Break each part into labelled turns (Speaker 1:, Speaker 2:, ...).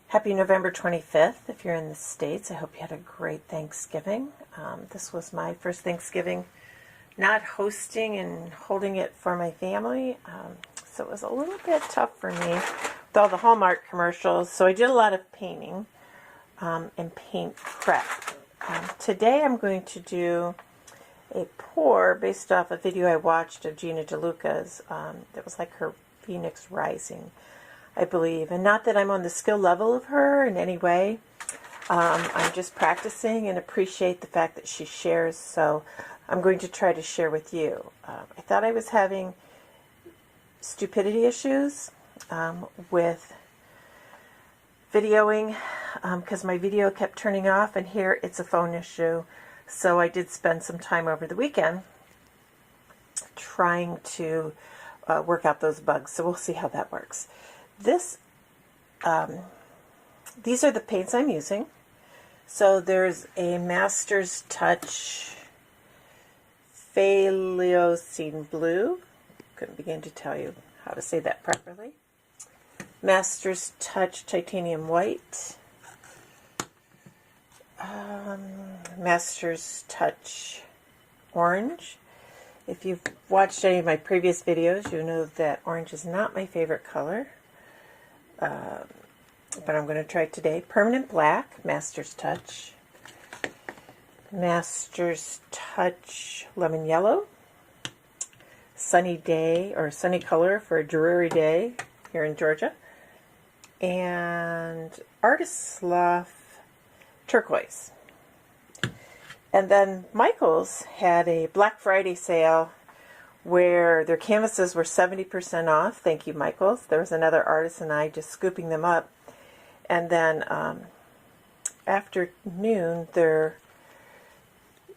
Speaker 1: Happy November 25th if you're in the States. I hope you had a great Thanksgiving. This was my first Thanksgiving not hosting and holding it for my family. So it was a little bit tough for me with all the Hallmark commercials. So I did a lot of painting and paint prep. Today I'm going to do a pour based off a video I watched of Gina DeLuca's. That was like her Phoenix Rising, I believe. And not that I'm on the skill level of her in any way. I'm just practicing and appreciate the fact that she shares. So I'm going to try to share with you. I thought I was having stupidity issues with videoing because my video kept turning off, and here it's a phone issue. So I did spend some time over the weekend trying to work out those bugs. So we'll see how that works. These are the paints I'm using. So there's a Master's Touch Paleocene Blue. Couldn't begin to tell you how to say that properly. Master's Touch Titanium White. Master's Touch Orange. If you've watched any of my previous videos, you know that orange is not my favorite color. But I'm going to try it today. Permanent Black, Master's Touch. Master's Touch Lemon Yellow. Sunny Day, or Sunny Color for a dreary day here in Georgia. And Artist's Loft Turquoise. And then Michaels had a Black Friday sale where their canvases were 70% off. Thank you, Michaels. There was another artist and I just scooping them up. And then after noon, it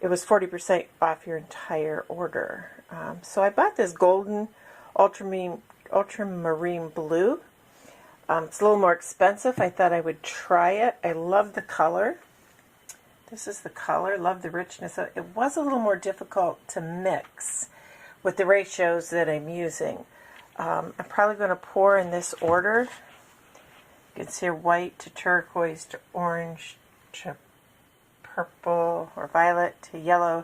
Speaker 1: was 40% off your entire order. So I bought this golden ultramarine blue. It's a little more expensive. I thought I would try it. I love the color. This is the color. Love the richness. It was a little more difficult to mix with the ratios that I'm using. I'm probably going to pour in this order. You can see white to turquoise to orange to purple or violet to yellow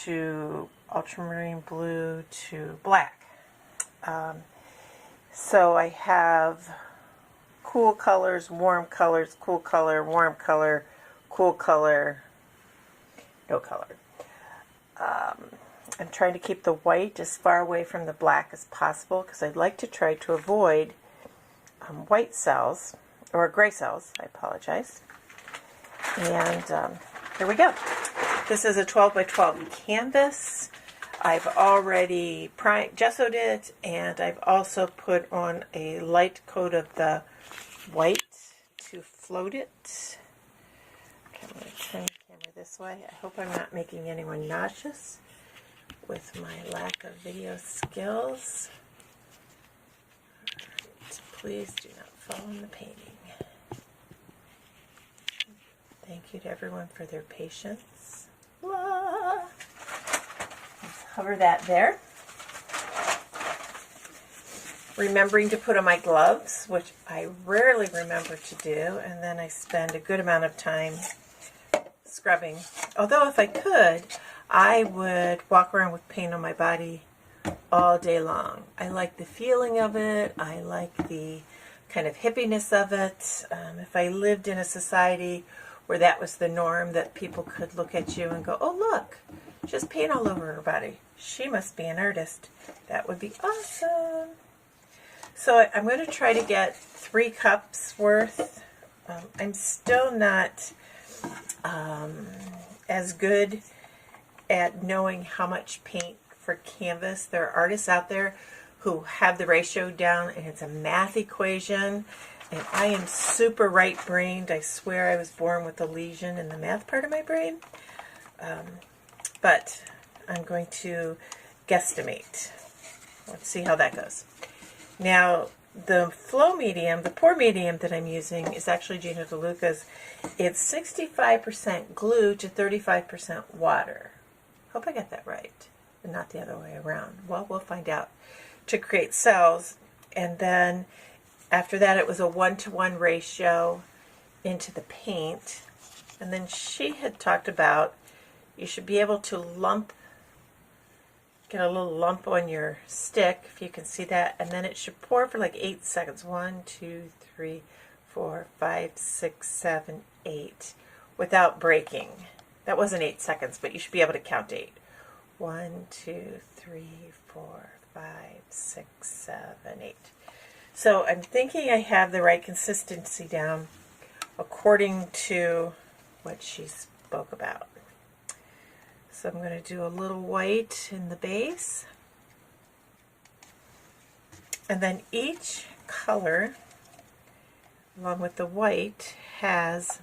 Speaker 1: to ultramarine blue to black. So I have cool colors, cool color, warm color, cool color, no color. I'm trying to keep the white as far away from the black as possible because I'd like to try to avoid white cells, or gray cells, I apologize. And here we go. This is a 12 by 12 canvas. I've already gessoed it, and I've also put on a light coat of the white to float it. Okay, I'm going to turn the camera this way. I hope I'm not making anyone nauseous with my lack of video skills. Alright, please do not fall in the painting. Thank you to everyone for their patience. Let's hover that there. Remembering to put on my gloves, which I rarely remember to do, and then I spend a good amount of time scrubbing. Although if I could, I would walk around with paint on my body all day long. I like the feeling of it. I like the kind of hippiness of it. If I lived in a society where that was the norm, that people could look at you and go, oh look, just paint all over her body. She must be an artist. That would be awesome. So I'm going to try to get 3 cups worth. I'm still not as good at knowing how much paint for canvas. There are artists out there who have the ratio down, and it's a math equation. And I am super right-brained. I swear I was born with a lesion in the math part of my brain. But I'm going to guesstimate. Let's see how that goes. Now, the flow medium, the pour medium that I'm using is actually Gina DeLuca's. It's 65% glue to 35% water. Hope I got that right, and not the other way around. Well, we'll find out. To create cells, and then After that, it was a 1-to-1 ratio into the paint. And then she had talked about you should be able to get a little lump on your stick, if you can see that, and then it should pour for like 8 seconds. 1, 2, 3, 4, 5, 6, 7, 8, without breaking. That wasn't 8 seconds, but you should be able to count 8. 1, 2, 3, 4, 5, 6, 7, 8. So I'm thinking I have the right consistency down according to what she spoke about. So I'm going to do a little white in the base. And then each color, along with the white, has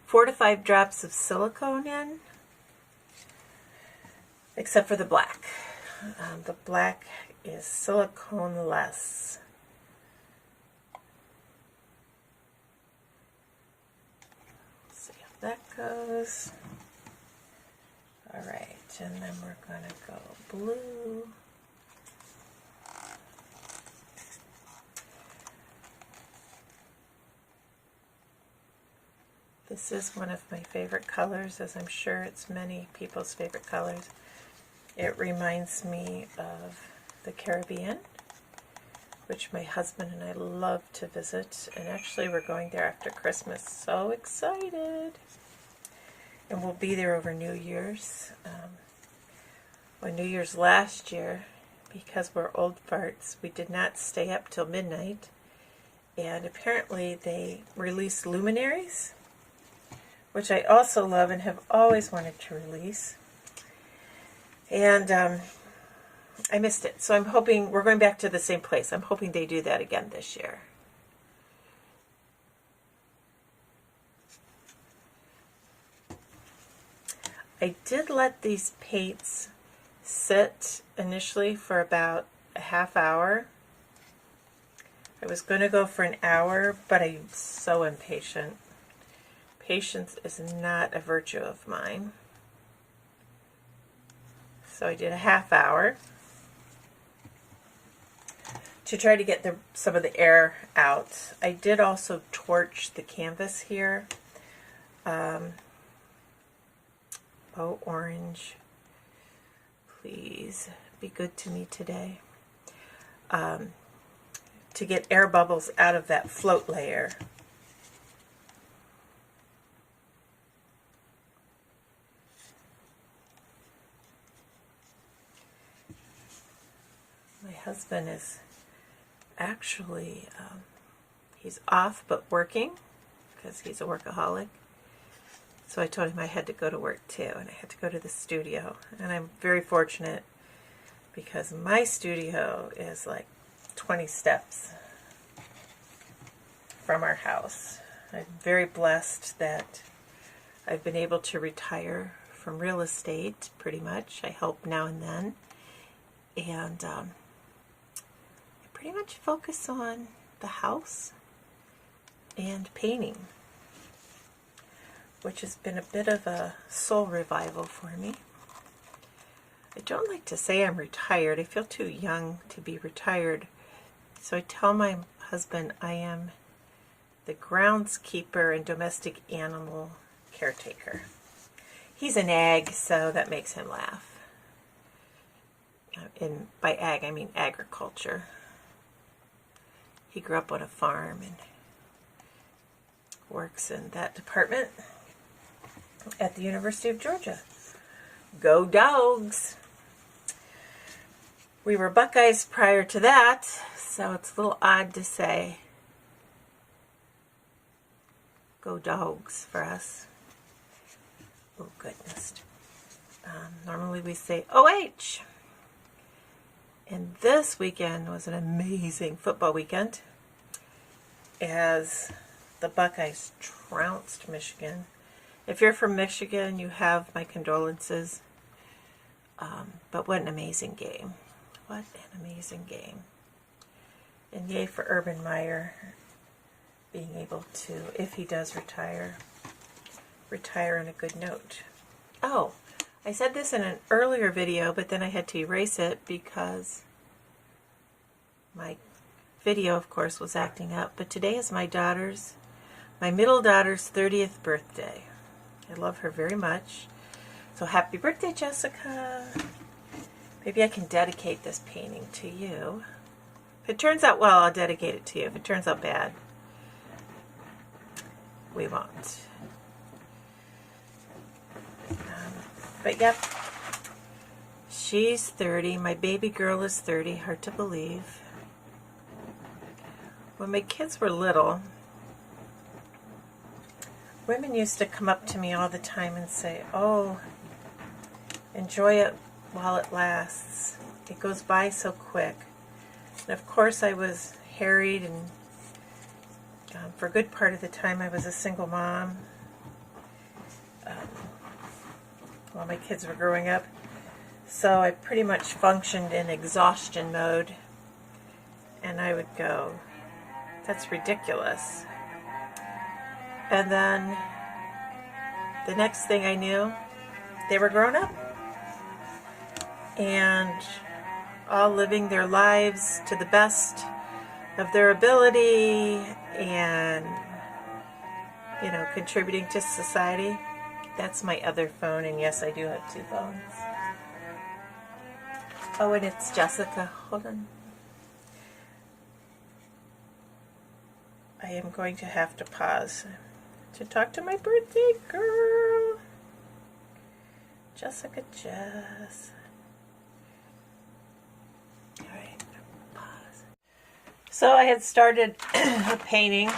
Speaker 1: 4 to 5 drops of silicone in, except for the black. The black is silicone-less. Let's see how that goes. All right, and then we're going to go blue. This is one of my favorite colors, as I'm sure it's many people's favorite colors. It reminds me of the Caribbean, which my husband and I love to visit, and actually we're going there after Christmas. So excited! And we'll be there over New Year's. On New Year's last year, because we're old farts, we did not stay up till midnight, and apparently they released luminaries, which I also love and have always wanted to release. And I missed it. So I'm hoping, we're going back to the same place. I'm hoping they do that again this year. I did let these paints sit initially for about a half hour. I was going to go for an hour, but I'm so impatient. Patience is not a virtue of mine. So I did a half hour to try to get some of the air out. I did also torch the canvas here. Oh, orange, please be good to me today. To get air bubbles out of that float layer. My husband is actually, he's off but working because he's a workaholic. So I told him I had to go to work too, and I had to go to the studio. And I'm very fortunate because my studio is like 20 steps from our house. I'm very blessed that I've been able to retire from real estate, pretty much. I help now and then. And I pretty much focus on the house and painting, which has been a bit of a soul revival for me. I don't like to say I'm retired. I feel too young to be retired. So I tell my husband I am the groundskeeper and domestic animal caretaker. He's an ag, so that makes him laugh. And by ag, I mean agriculture. He grew up on a farm and works in that department at the University of Georgia. Go Dogs! We were Buckeyes prior to that, so it's a little odd to say Go Dogs for us. Oh, goodness. Normally we say OH. And this weekend was an amazing football weekend as the Buckeyes trounced Michigan. If you're from Michigan, you have my condolences. But what an amazing game. What an amazing game. And yay for Urban Meyer being able to, if he does retire on a good note. Oh, I said this in an earlier video, but then I had to erase it because my video, of course, was acting up, but today is my middle daughter's 30th birthday. I love her very much. So happy birthday, Jessica. Maybe I can dedicate this painting to you. If it turns out well, I'll dedicate it to you. If it turns out bad, we won't. But yep, she's 30. My baby girl is 30. Hard to believe. When my kids were little, women used to come up to me all the time and say, "Oh, enjoy it while it lasts. It goes by so quick." And of course I was harried, and for a good part of the time I was a single mom while my kids were growing up. So I pretty much functioned in exhaustion mode, and I would go, "That's ridiculous." And then the next thing I knew, they were grown up and all living their lives to the best of their ability and, you know, contributing to society. That's my other phone, and yes, I do have two phones. Oh, and it's Jessica. Hold on. I am going to have to pause to talk to my birthday girl. Jessica Jess. Alright, pause. So I had started a painting,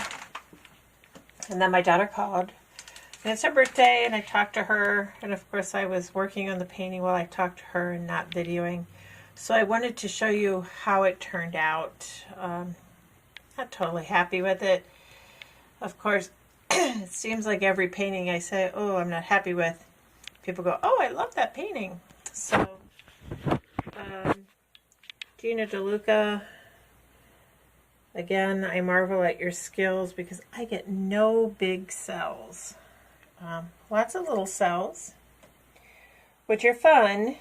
Speaker 1: and then my daughter called. And it's her birthday, and I talked to her, and of course I was working on the painting while I talked to her and not videoing. So I wanted to show you how it turned out. Not totally happy with it. Of course, it seems like every painting I say, "Oh, I'm not happy with," people go, "Oh, I love that painting." So, Gina DeLuca, again, I marvel at your skills because I get no big cells. Lots of little cells, which are fun,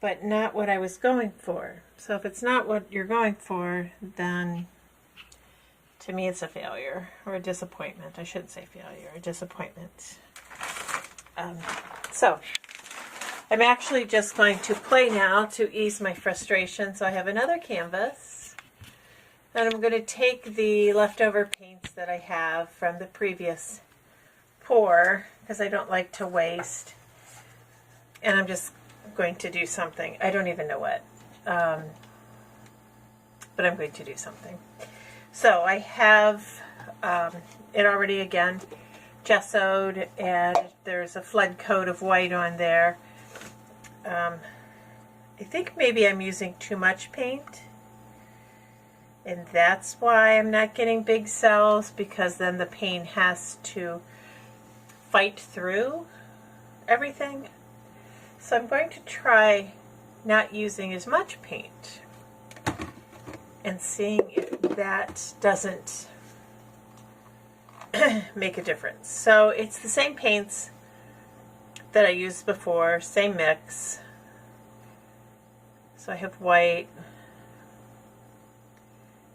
Speaker 1: but not what I was going for. So if it's not what you're going for, then to me it's a failure or a disappointment. I shouldn't say failure, a disappointment. So I'm actually just going to play now to ease my frustration. So I have another canvas, and I'm going to take the leftover paints that I have from the previous pour, because I don't like to waste, and I'm just going to do something. I don't even know what, but I'm going to do something. So I have it already, again, gessoed, and there's a flood coat of white on there. I think maybe I'm using too much paint, and that's why I'm not getting big cells, because then the paint has to fight through everything. So I'm going to try not using as much paint and seeing if that doesn't make a difference. So it's the same paints that I used before, same mix. So I have white.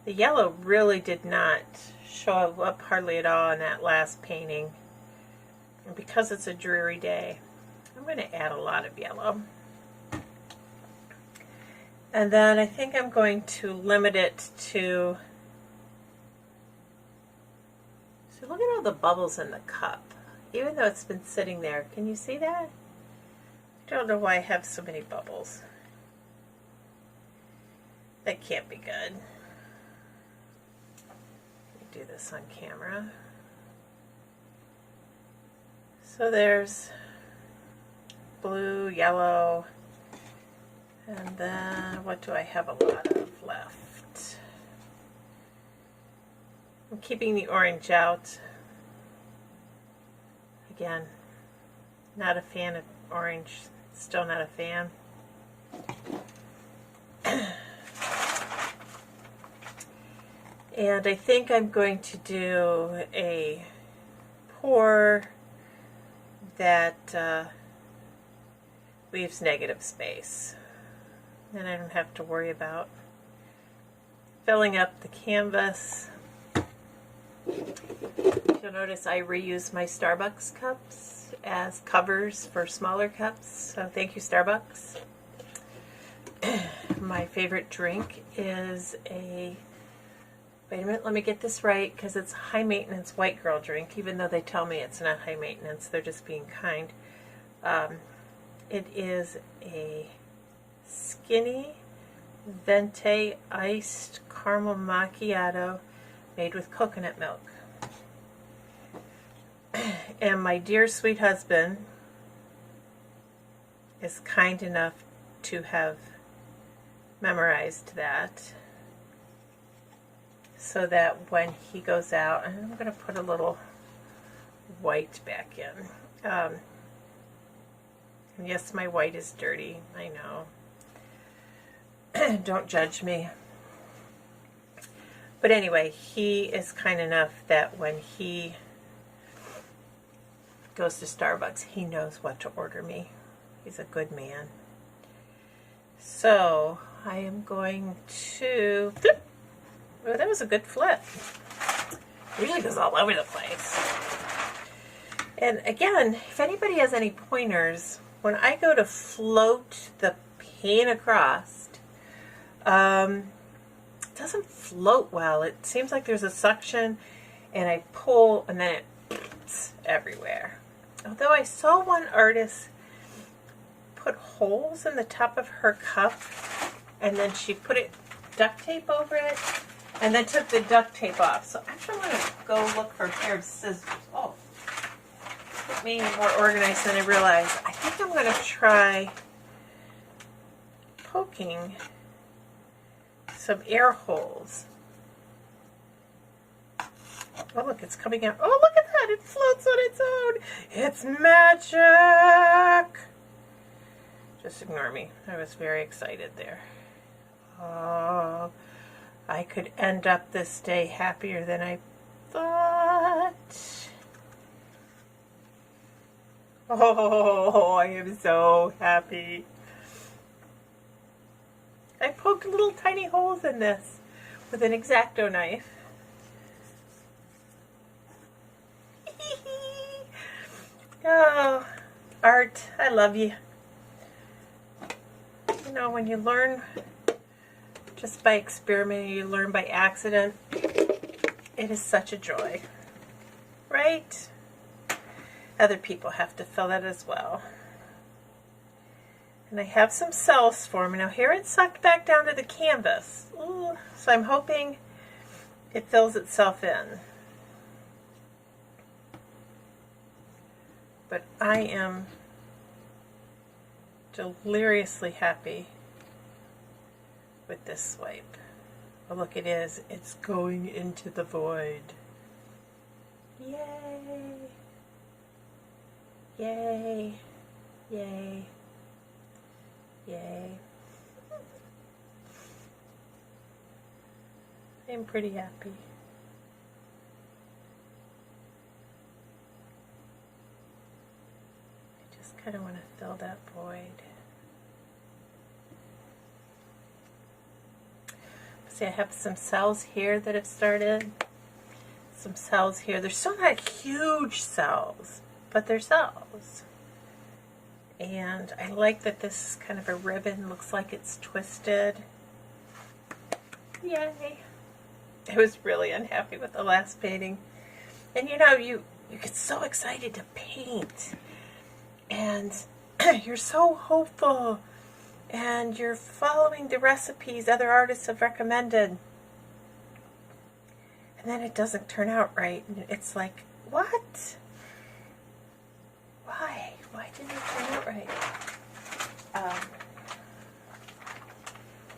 Speaker 1: The yellow really did not show up hardly at all in that last painting. And because it's a dreary day, I'm going to add a lot of yellow. And then I think I'm going to limit it to, so look at all the bubbles in the cup, even though it's been sitting there. Can you see that? I don't know why I have so many bubbles. That can't be good. Let me do this on camera. So there's blue, yellow, and then what do I have a lot of left? I'm keeping the orange out. Again, not a fan of orange, still not a fan. And I think I'm going to do a pour that leaves negative space. Then I don't have to worry about filling up the canvas. You'll notice I reuse my Starbucks cups as covers for smaller cups, so thank you, Starbucks. My favorite drink is a, wait a minute, let me get this right, because it's a high maintenance white girl drink, even though they tell me it's not high maintenance, they're just being kind. It is a skinny venti iced caramel macchiato made with coconut milk. And my dear sweet husband is kind enough to have memorized that, so that when he goes out, and I'm going to put a little white back in. And yes, my white is dirty, I know. Don't judge me. But anyway, he is kind enough that when he goes to Starbucks, he knows what to order me. He's a good man. So I am going to flip. Oh, that was a good flip. It usually goes all over the place. And again, if anybody has any pointers, when I go to float the paint across, it doesn't float well. It seems like there's a suction, and I pull, and then it's everywhere. Although I saw one artist put holes in the top of her cup, and then she put duct tape over it, and then took the duct tape off. So actually I'm going to go look for a pair of scissors. Oh, it made me more organized than I realized. I think I'm going to try poking some air holes. Oh, look, it's coming out. Oh, look at that. It floats on its own. It's magic. Just ignore me. I was very excited there. Oh, I could end up this day happier than I thought. Oh, I am so happy. I poked little tiny holes in this with an X-Acto knife. Oh, art, I love you. You know, when you learn just by experimenting, you learn by accident, it is such a joy, right? Other people have to feel that as well. And I have some cells forming. Now here it's sucked back down to the canvas. Ooh, so I'm hoping it fills itself in. But I am deliriously happy with this swipe. Oh, look, it is. It's going into the void. Yay! Yay! Yay! Yay. I'm pretty happy. I just kind of want to fill that void. See, I have some cells here that have started. Some cells here. They're still not huge cells, but they're cells. And I like that this is kind of a ribbon. Looks like it's twisted. Yay. I was really unhappy with the last painting. And you know, you get so excited to paint. And you're so hopeful. And you're following the recipes other artists have recommended. And then it doesn't turn out right. And it's like, what? Why? Why didn't it turn out right?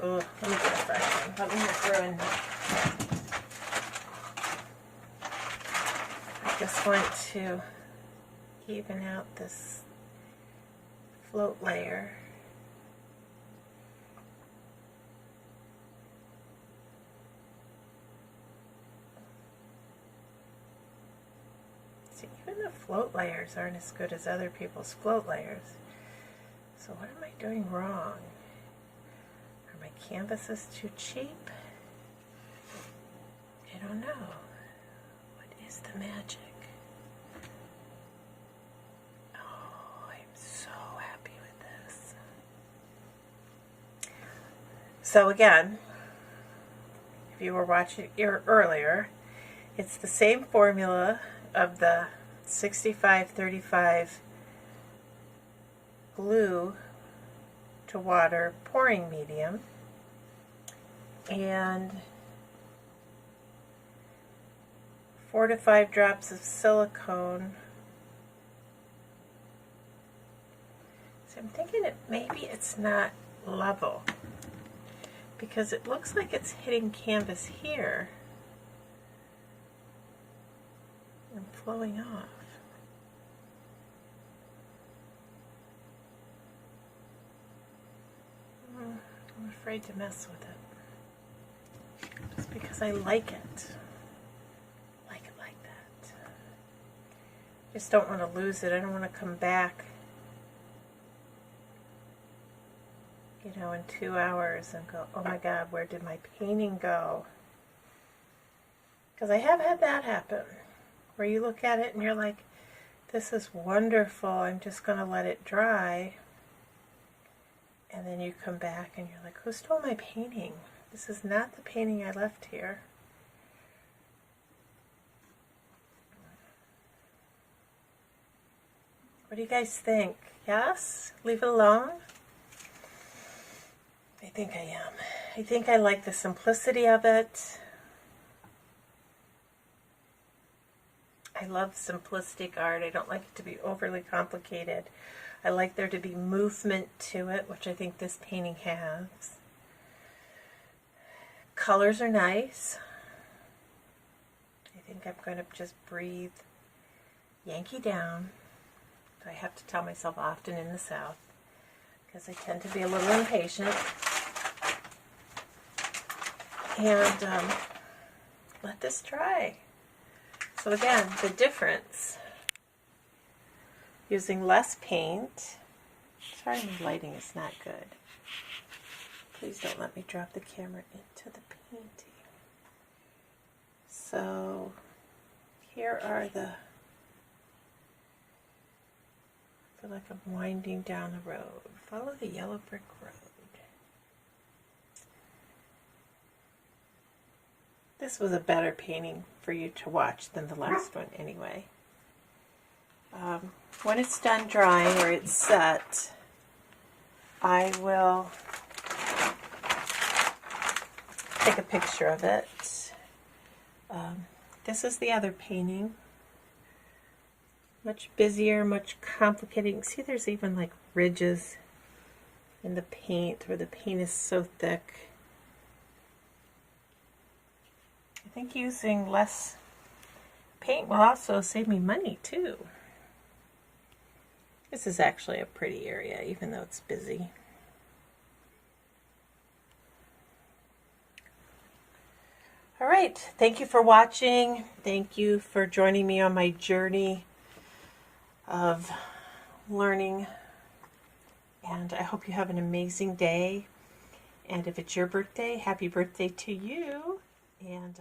Speaker 1: Oh, let me get a fresh one. Let me just ruin. I just want to even out this float layer. See, even the float layers aren't as good as other people's float layers. So what am I doing wrong? Are my canvases too cheap? know. What is the magic? Oh, I'm so happy with this. So again, if you were watching earlier, it's the same formula of the 65-35 glue to water pouring medium, and 4 to 5 drops of silicone. So I'm thinking maybe it's not level, because it looks like it's hitting canvas here and flowing off. I'm afraid to mess with it, just because I like it. Like it like that. Just don't want to lose it. I don't want to come back, you know, in 2 hours and go, oh my God, where did my painting go? Because I have had that happen, where you look at it and you're like, this is wonderful, I'm just going to let it dry. And then you come back and you're like, who stole my painting? This is not the painting I left here. What do you guys think? Yes? Leave it alone? I think I am. I think I like the simplicity of it. I love simplistic art. I don't like it to be overly complicated. I like there to be movement to it, which I think this painting has. Colors are nice. I think I'm going to just breathe Yankee down. I have to tell myself often in the South, because I tend to be a little impatient. And let this dry. So again, the difference, using less paint. Sorry, my lighting is not good. Please don't let me drop the camera into the painting. So here are the, I feel like I'm winding down the road. Follow the yellow brick road. This was a better painting for you to watch than the last one anyway. When it's done drying or it's set, I will take a picture of it. This is the other painting. Much busier, much complicated. You can see there's even like ridges in the paint where the paint is so thick. I think using less paint will also save me money too. This is actually a pretty area, even though it's busy. All right, thank you for watching. Thank you for joining me on my journey of learning. And I hope you have an amazing day. And if it's your birthday, happy birthday to you. And